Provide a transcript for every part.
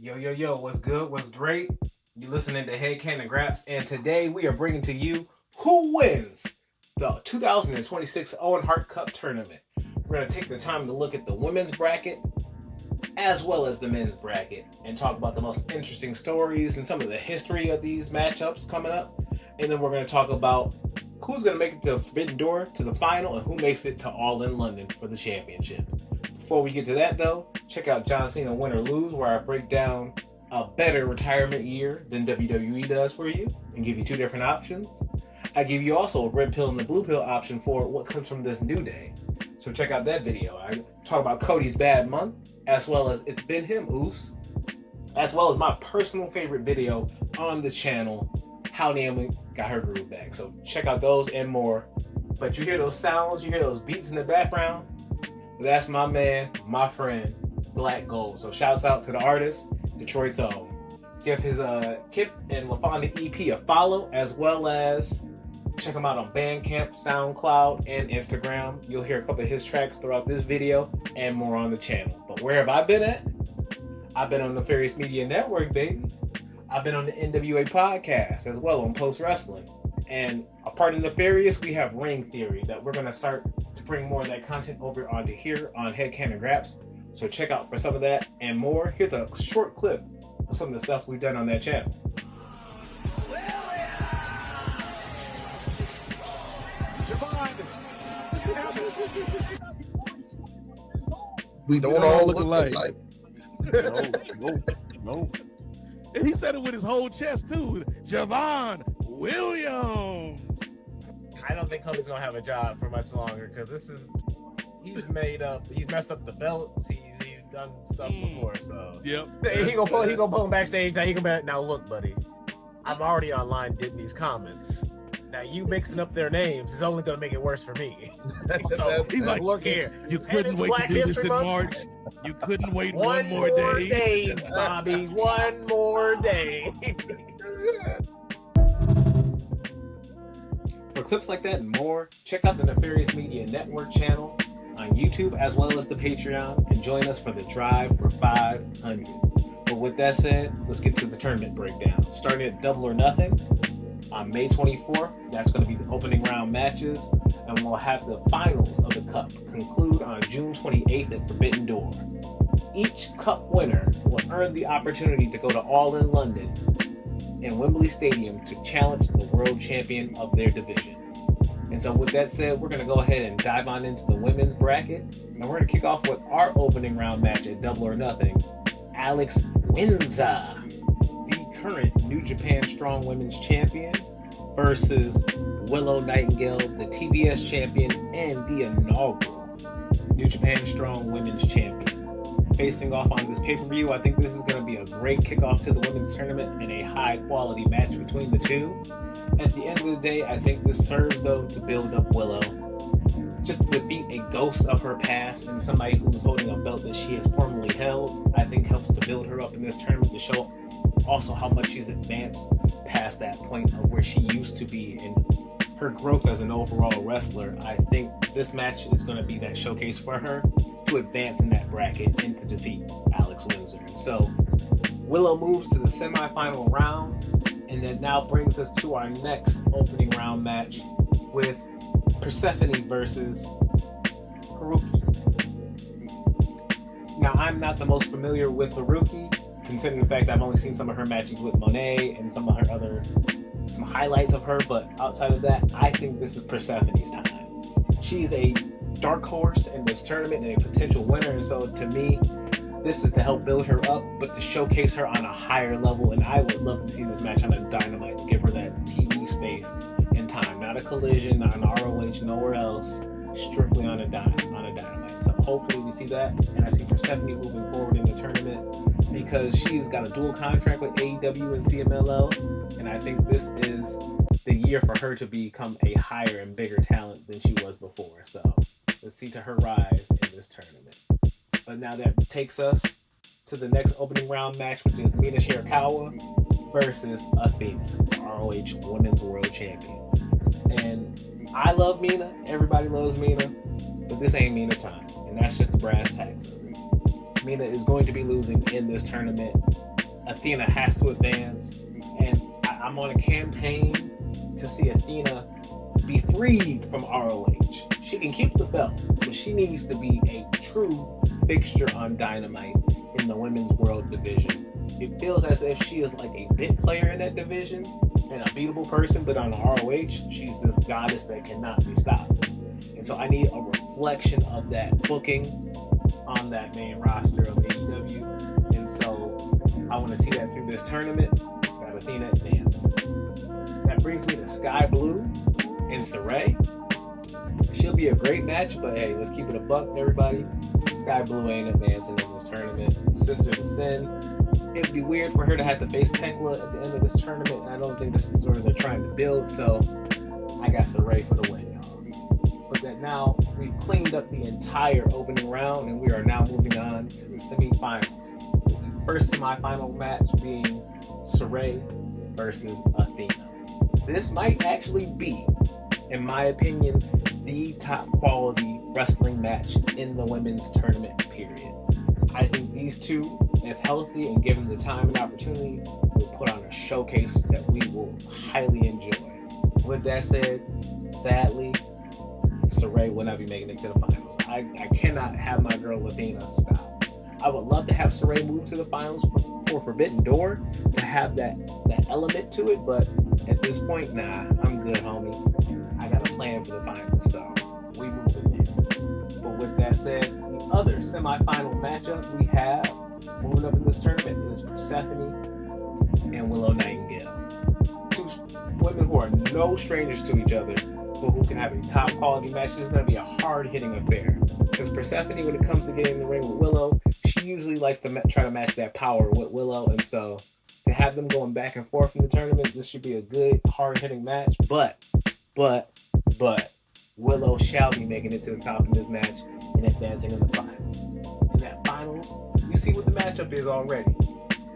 Yo, what's good? What's great? You listening to Head Cannon Graps, and today we are bringing to you who wins the 2026 Owen Hart Cup Tournament. We're going to take the time to look at the women's bracket as well as the men's bracket and talk about the most interesting stories and some of the history of these matchups coming up. And then we're going to talk about who's going to make it to Forbidden Door, to the final, and who makes it to All in London for the championship. Before we get to that, though, check out John Cena Win or Lose, where I break down a better retirement year than WWE does for you and give you two different options. I give you also a red pill and a blue pill option for what comes from this new day. So check out that video. I talk about Cody's bad month, as well as It's Been Him, Oos, as well as my personal favorite video on the channel, How Naomi Got Her Groove Back. So check out those and more. But you hear those sounds, you hear those beats in the background? That's my man, my friend, Blaaqgold. So shouts out to the artist, Detroit's own. Give his Kip and LaFonda EP a follow, as well as check him out on Bandcamp, SoundCloud, and Instagram. You'll hear a couple of his tracks throughout this video and more on the channel. But where have I been at? I've been on the Nefarious Media Network, baby. I've been on the NWA podcast as well on Post Wrestling. And a part of Nefarious, we have Ring Theory that we're going to start to bring more of that content over onto here on Head Cannon Graps. So check out for some of that and more. Here's a short clip of some of the stuff we've done on that channel. We don't all look alike. No. And he said it with his whole chest too. Javon Williams. I don't think Cody's gonna have a job for much longer because he's messed up the belts. He's done stuff before, so yep. He gonna pull him backstage. Now look, buddy, I'm already online getting these comments. Now you mixing up their names is only gonna make it worse for me. So he's like, look here, you couldn't wait to do this in March. You couldn't wait one more day, Bobby. One more day. For clips like that and more, check out the Nefarious Media Network channel on YouTube as well as the Patreon, and join us for the drive for 500. But with that said, let's get to the tournament breakdown. Starting at Double or Nothing on May 24th, that's going to be the opening round matches, and we'll have the finals of the Cup conclude on June 28th at Forbidden Door. Each Cup winner will earn the opportunity to go to All in London in Wembley Stadium to challenge the world champion of their division. And so with that said, we're going to go ahead and dive on into the women's bracket, and we're going to kick off with our opening round match at Double or Nothing. Alex Windsor, the current New Japan Strong Women's Champion, versus Willow Nightingale, the TBS Champion and the inaugural New Japan Strong Women's Champion. Facing off on this pay-per-view, I think this is going to be a great kickoff to the women's tournament and a high-quality match between the two. At the end of the day, I think this serves, though, to build up Willow. Just to defeat a ghost of her past and somebody who's holding a belt that she has formerly held, I think helps to build her up in this tournament to show also how much she's advanced past that point of where she used to be and her growth as an overall wrestler. I think this match is going to be that showcase for her to advance in that bracket and to defeat Alex Windsor. And so Willow moves to the semifinal round, and that now brings us to our next opening round match with Persephone versus Haruki. Now, I'm not the most familiar with Haruki, considering the fact I've only seen some of her matches with Mone and some highlights of her, but outside of that, I think this is Persephone's time. She's a dark horse in this tournament and a potential winner, and so to me, this is to help build her up, but to showcase her on a higher level, and I would love to see this match on a Dynamite to give her that TV space and time. Not a Collision, not an ROH, nowhere else, strictly on a Dynamite. So hopefully we see that, and I see Persephone moving forward in the tournament because she's got a dual contract with AEW and CMLL, and I think this is the year for her to become a higher and bigger talent than she was before. So let's see to her rise in this tournament. But now that takes us to the next opening round match, which is Mina Shirakawa versus Athena, ROH Women's World Champion. And I love Mina. Everybody loves Mina. But this ain't Mina time. And that's just the brass tacks of it. Mina is going to be losing in this tournament. Athena has to advance, and I'm on a campaign to see Athena be freed from ROH. She can keep the belt, but she needs to be a true fixture on Dynamite in the Women's World Division. It feels as if she is like a bit player in that division and a beatable person, but on ROH, she's this goddess that cannot be stopped. And so I need a reflection of that booking on that main roster of AEW. And so I want to see that through this tournament. Got Athena advancing. That brings me to Sky Blue and Saray. She'll be a great match, but hey, let's keep it a buck, everybody. Sky Blue ain't advancing in this tournament. Sisters of Sin. It would be weird for her to have to face Tekla at the end of this tournament, and I don't think this is sort of they're trying to build, so I got Saray for the win, y'all. But that now we've cleaned up the entire opening round, and we are now moving on to the semifinals. The first semifinal match being Saray versus Athena. This might actually be, in my opinion, the top quality wrestling match in the women's tournament, period. I think these two, if healthy and given the time and opportunity, will put on a showcase that we will highly enjoy. With that said, sadly, Saray will not be making it to the finals. I cannot have my girl Athena stop. I would love to have Saray move to the finals for Forbidden Door to have that element to it, but at this point, nah, I'm good, homie. I got a plan for the finals, so we move in there. But with that said, the other semifinal matchup we have moving up in this tournament is Persephone and Willow Nightingale. Two women who are no strangers to each other, but who can have a top quality match. This is going to be a hard-hitting affair. Because Persephone, when it comes to getting in the ring with Willow, she usually likes to try to match that power with Willow, and so to have them going back and forth in the tournament, this should be a good, hard-hitting match. But Willow shall be making it to the top in this match and advancing in the finals. In that finals, you see what the matchup is already.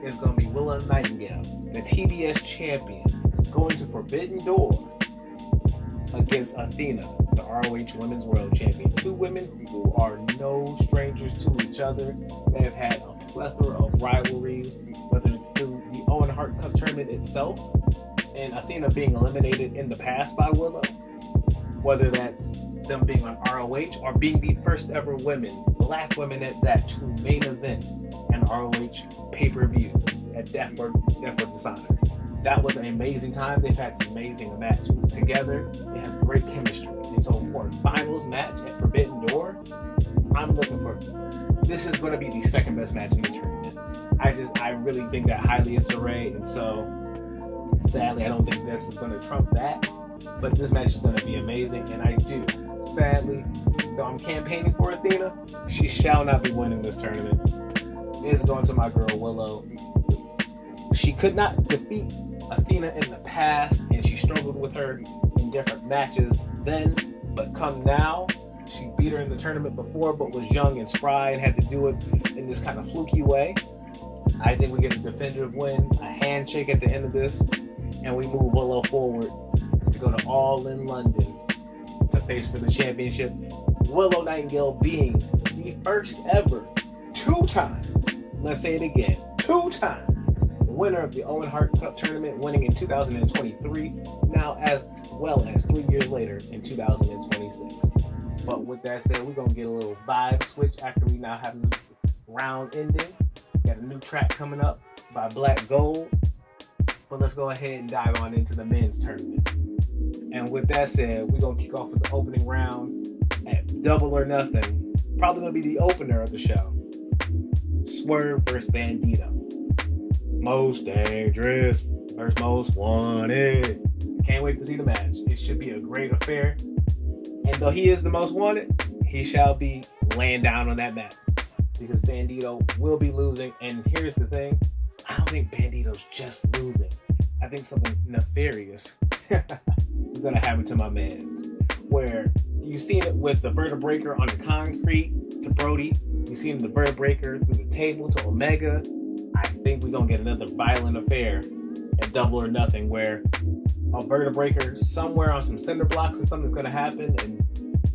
It's going to be Willow Nightingale, the TBS champion, going to Forbidden Door against Athena, the ROH Women's World Champion. Two women who are no strangers to each other. They have had a plethora of rivalries, whether it's through the Owen Hart Cup Tournament itself, and Athena being eliminated in the past by Willow, whether that's them being on ROH or being the first ever women, black women at that, to main event an ROH pay-per-view at Death for Dishonor. That was an amazing time. They've had some amazing matches together. They have great chemistry. And so for a finals match at Forbidden Door, I'm looking for, this is going to be the second best match in the tournament. I really think that highly of Saray, and so sadly I don't think this is going to trump that. But this match is going to be amazing, and I do. Sadly, though I'm campaigning for Athena, she shall not be winning this tournament. It is going to my girl Willow. She could not defeat Athena in the past, and she struggled with her in different matches then, but come now, she beat her in the tournament before, but was young and spry and had to do it in this kind of fluky way. I think we get a definitive win, a handshake at the end of this, and we move Willow forward to go to All in London to face for the championship. Willow Nightingale being the first ever two-time, let's say it again, two-time winner of the Owen Hart Cup Tournament, winning in 2023, now as well as 3 years later in 2026. But with that said, we're going to get a little vibe switch after we now have this round ending. Got a new track coming up by Blaaqgold. But let's go ahead and dive on into the men's tournament. And with that said, we're going to kick off with the opening round at Double or Nothing. Probably going to be the opener of the show. Swerve versus Bandito. Most dangerous versus most wanted. Can't wait to see the match. It should be a great affair. And though he is the most wanted, he shall be laying down on that mat. Because Bandito will be losing. And here's the thing. I don't think Bandito's just losing. I think something nefarious is going to happen to my mans. Where you've seen it with the vertebraker on the concrete to Brody. You've seen the vertebraker through the table to Omega. I think we're going to get another violent affair at Double or Nothing where a vertebraker somewhere on some cinder blocks or something's going to happen, and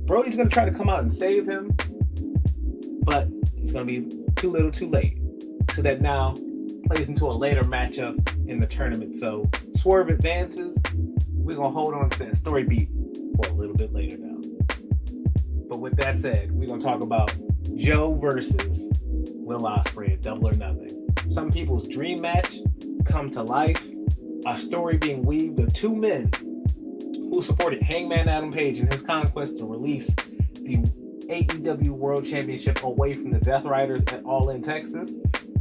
Brody's going to try to come out and save him, but it's going to be too little, too late. So that now plays into a later matchup in the tournament. So Swerve advances. We're going to hold on to that story beat for a little bit later now. But with that said, we're going to talk about Joe versus Will Ospreay at Double or Nothing. Some people's dream match come to life. A story being weaved of two men who supported Hangman Adam Page in his conquest to release the AEW World Championship away from the Death Riders at All In Texas.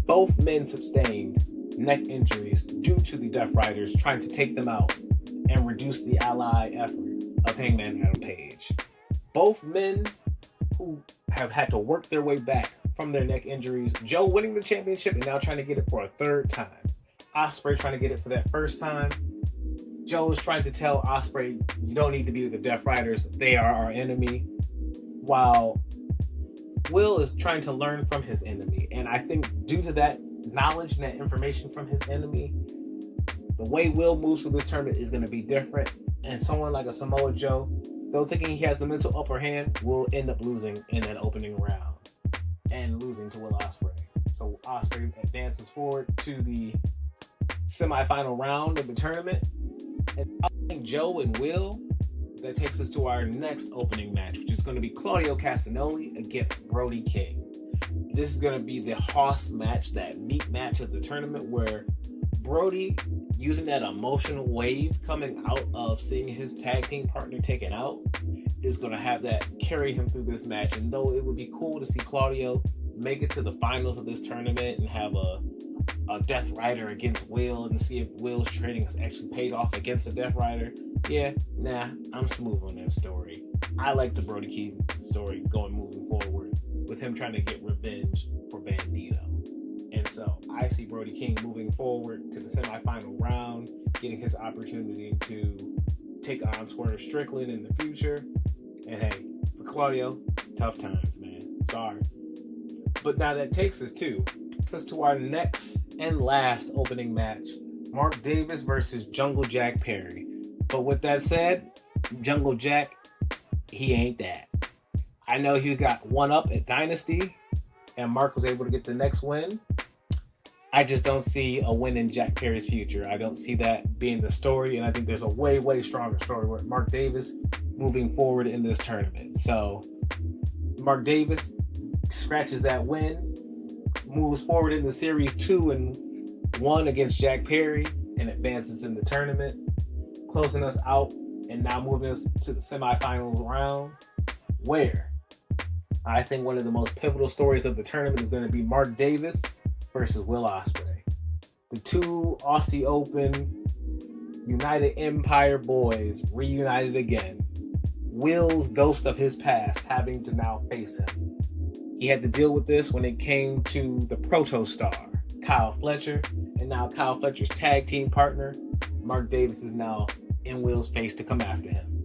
Both men sustained neck injuries due to the Death Riders trying to take them out and reduce the ally effort of Hangman Adam Page. Both men who have had to work their way back from their neck injuries. Joe winning the championship and now trying to get it for a third time. Ospreay trying to get it for that first time. Joe is trying to tell Ospreay, you don't need to be with the Death Riders. They are our enemy. While Will is trying to learn from his enemy. And I think due to that knowledge and that information from his enemy, the way Will moves through this tournament is going to be different. And someone like a Samoa Joe, though thinking he has the mental upper hand, will end up losing in that opening round and losing to Will Ospreay. So Ospreay advances forward to the semifinal round of the tournament. And following Joe and Will, that takes us to our next opening match, which is going to be Claudio Castagnoli against Brody King. This is going to be the Hoss match, that meat match of the tournament, where Brody, using that emotional wave coming out of seeing his tag team partner taken out, is going to have that carry him through this match. And though it would be cool to see Claudio make it to the finals of this tournament and have a Death Rider against Will and see if Will's training has actually paid off against the Death Rider, I'm smooth on that story. I like the Brody King story moving forward with him trying to get revenge for Bandito. And so I see Brody King moving forward to the semifinal round, getting his opportunity to take on Swerve Strickland in the future. And hey, for Claudio, tough times, man. Sorry. But now that takes us to our next and last opening match, Mark Davis versus Jungle Jack Perry. But with that said, Jungle Jack, he ain't that. I know he got one up at Dynasty, and Mark was able to get the next win. I just don't see a win in Jack Perry's future. I don't see that being the story, and I think there's a way, way stronger story with Mark Davis moving forward in this tournament. So Mark Davis scratches that win, moves forward into Series 2 and 1 against Jack Perry, and advances in the tournament, closing us out and now moving us to the semifinal round, where I think one of the most pivotal stories of the tournament is going to be Mark Davis versus Will Ospreay. The two Aussie Open United Empire boys reunited again. Will's ghost of his past having to now face him. He had to deal with this when it came to the proto-star, Kyle Fletcher, and now Kyle Fletcher's tag team partner, Mark Davis, is now in Will's face to come after him.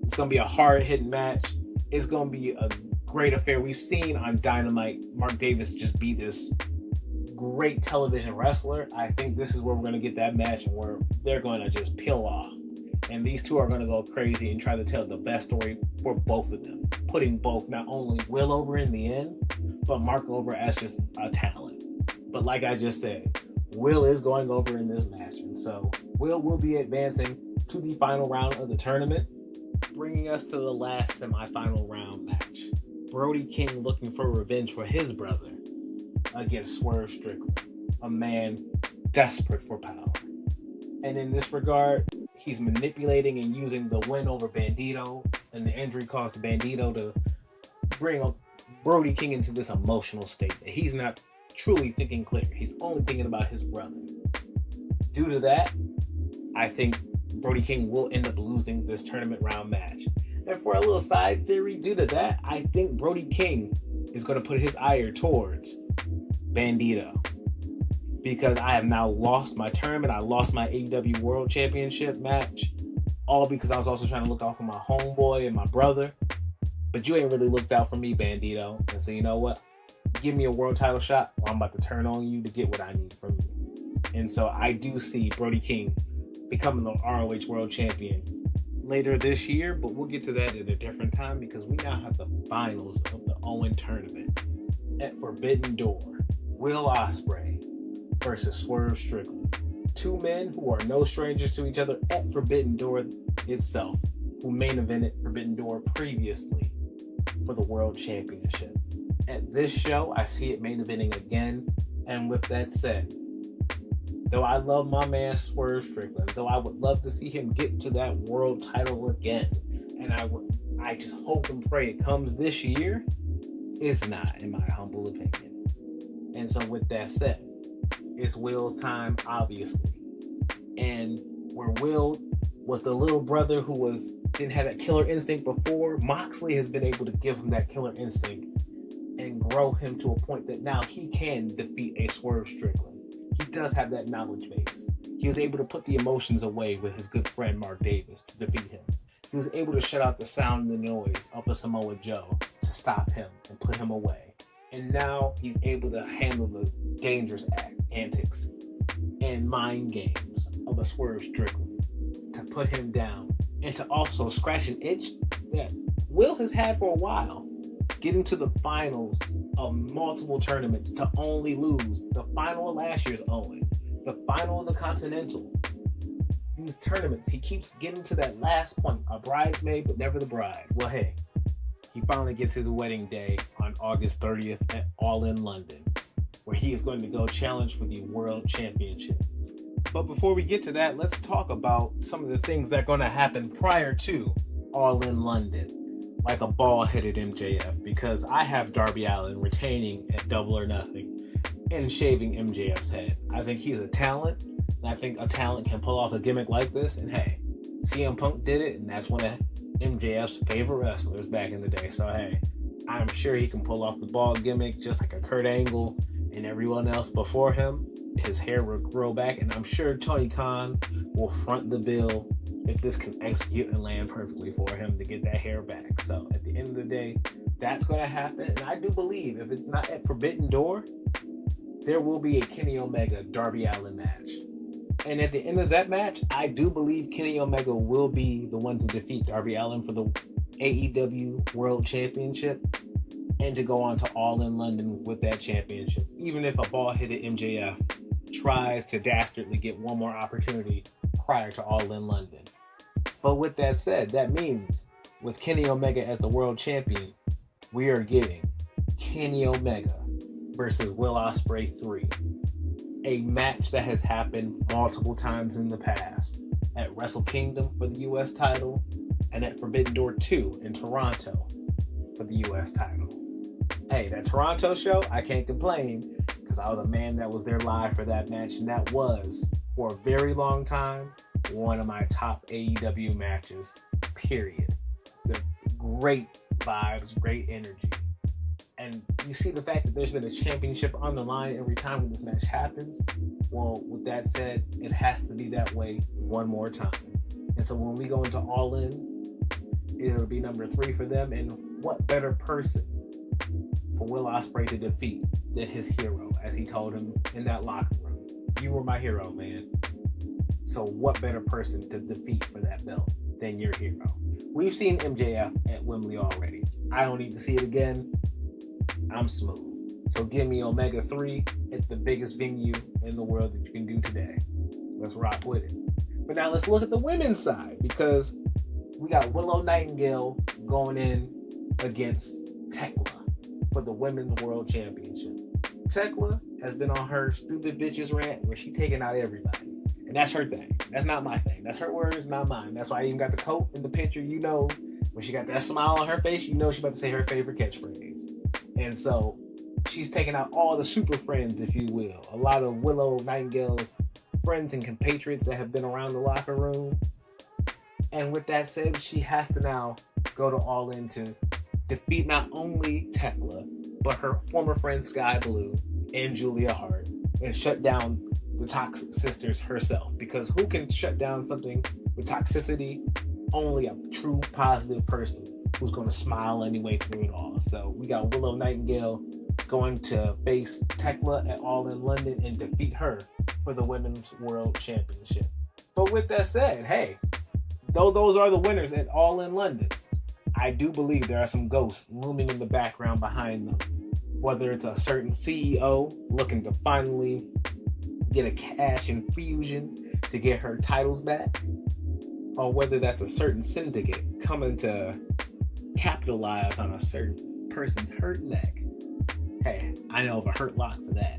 It's going to be a hard-hitting match. It's going to be a great affair. We've seen on Dynamite Mark Davis just be this great television wrestler. I think this is where we're going to get that match and where they're going to just peel off. And these two are going to go crazy and try to tell the best story for both of them, putting both not only Will over in the end, but Mark over as just a talent. But like I just said, Will is going over in this match. And so Will be advancing to the final round of the tournament, bringing us to the last semifinal round match. Brody King looking for revenge for his brother against Swerve Strickland, a man desperate for power. And in this regard, he's manipulating and using the win over Bandito and the injury caused to Bandito to bring up Brody King into this emotional state that he's not truly thinking clear. He's only thinking about his brother. Due to that, I think Brody King will end up losing this tournament round match. And for a little side theory, due to that, I think Brody King is going to put his ire towards Bandito. Because I have now lost my tournament. I lost my AEW World Championship match. All because I was also trying to look out for my homeboy and my brother. But you ain't really looked out for me, Bandito. And so you know what? Give me a world title shot, or I'm about to turn on you to get what I need from you. And so I do see Brody King becoming the ROH World Champion later this year, but we'll get to that at a different time because we now have the finals of the Owen tournament. at Forbidden Door, Will Ospreay versus Swerve Strickland. Two men who are no strangers to each other at Forbidden Door itself, who main evented Forbidden Door previously for the World Championship. At this show, I see it main eventing again, and with that said, though I love my man Swerve Strickland, though I would love to see him get to that world title again, and I just hope and pray it comes this year, it's not, in my humble opinion. And so with that said, it's Will's time, obviously. And where Will was the little brother who didn't have that killer instinct before, Moxley has been able to give him that killer instinct and grow him to a point that now he can defeat a Swerve Strickland. He does have that knowledge base. He was able to put the emotions away with his good friend Mark Davis to defeat him. He was able to shut out the sound and the noise of a Samoa Joe to stop him and put him away. And now he's able to handle the dangerous antics and mind games of a Swerve Strickland to put him down and to also scratch an itch that Will has had for a while. Getting to the finals of multiple tournaments to only lose the final of last year's Owen, the final of the Continental. These tournaments, he keeps getting to that last point, a bridesmaid but never the bride. Well, hey, he finally gets his wedding day on August 30th at All In London, where he is going to go challenge for the World Championship. But before we get to that, let's talk about some of the things that are going to happen prior to All In London. Like a ball-headed MJF, because I have Darby Allin retaining at Double or Nothing and shaving MJF's head. I think he's a talent, and I think a talent can pull off a gimmick like this, and hey, CM Punk did it, and that's one of MJF's favorite wrestlers back in the day, so hey, I'm sure he can pull off the ball gimmick just like a Kurt Angle and everyone else before him. His hair will grow back, and I'm sure Tony Khan will front the bill if this can execute and land perfectly for him to get that hair back. So at the end of the day, that's going to happen. And I do believe if it's not at Forbidden Door, there will be a Kenny Omega Darby Allin match. And at the end of that match, I do believe Kenny Omega will be the one to defeat Darby Allin for the AEW World Championship and to go on to All In London with that championship. Even if a ball-headed MJF tries to dastardly get one more opportunity prior to All In London. But with that said, that means with Kenny Omega as the world champion, we are getting Kenny Omega versus Will Ospreay 3. A match that has happened multiple times in the past at Wrestle Kingdom for the US title and at Forbidden Door 2 in Toronto for the US title. Hey, that Toronto show, I can't complain because I was a man that was there live for that match, and that was, for a very long time, one of my top AEW matches, period. The great vibes, great energy. And you see the fact that there's been a championship on the line every time when this match happens. Well, with that said, it has to be that way one more time. And so when we go into All In, it'll be number 3 for them. And what better person for Will Ospreay to defeat than his hero, as he told him in that locker room. You were my hero, man. So what better person to defeat for that belt than your hero? We've seen MJF at Wembley already. I don't need to see it again. I'm smooth. So give me Omega 3 at the biggest venue in the world that you can do today. Let's rock with it. But now let's look at the women's side, because we got Willow Nightingale going in against Tekla for the Women's World Championship. Tekla has been on her stupid bitches rant where she's taking out everybody. And that's her thing. That's not my thing. That's her words, not mine. That's why I even got the coat in the picture. You know, when she got that smile on her face, you know she's about to say her favorite catchphrase. And so she's taking out all the super friends, if you will. A lot of Willow Nightingale's friends and compatriots that have been around the locker room. And with that said, she has to now go to All In to defeat not only Tekla, but her former friend Sky Blue and Julia Hart, and shut down the Toxic Sisters herself. Because who can shut down something with toxicity? Only a true positive person who's going to smile anyway through it all. So we got Willow Nightingale going to face Tekla at All In London and defeat her for the Women's World Championship. But with that said, hey, though those are the winners at All In London, I do believe there are some ghosts looming in the background behind them whether it's a certain CEO looking to finally get a cash infusion to get her titles back, or whether that's a certain syndicate coming to capitalize on a certain person's hurt neck. Hey, I know of a hurt lot for that.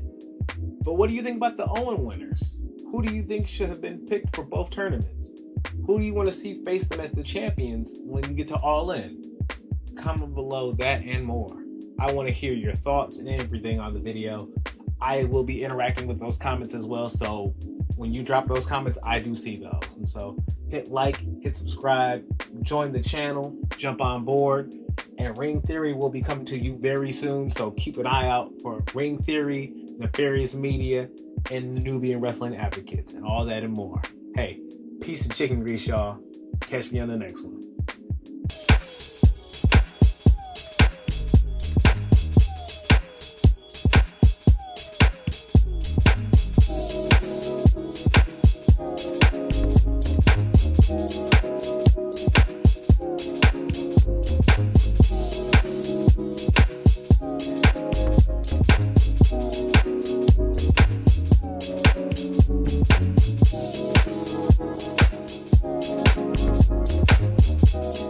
But what do you think about the Owen winners? Who do you think should have been picked for both tournaments? Who do you want to see face them as the champions when you get to All In? Comment below that and more. I want to hear your thoughts and everything on the video. I will be interacting with those comments as well, so when you drop those comments, I do see those. And so hit like, hit subscribe, join the channel, jump on board, and Ring Theory will be coming to you very soon, so keep an eye out for Ring Theory, Nefarious Media, and the Nubian Wrestling Advocates, and all that and more. Hey, piece of chicken grease, y'all. Catch me on the next one.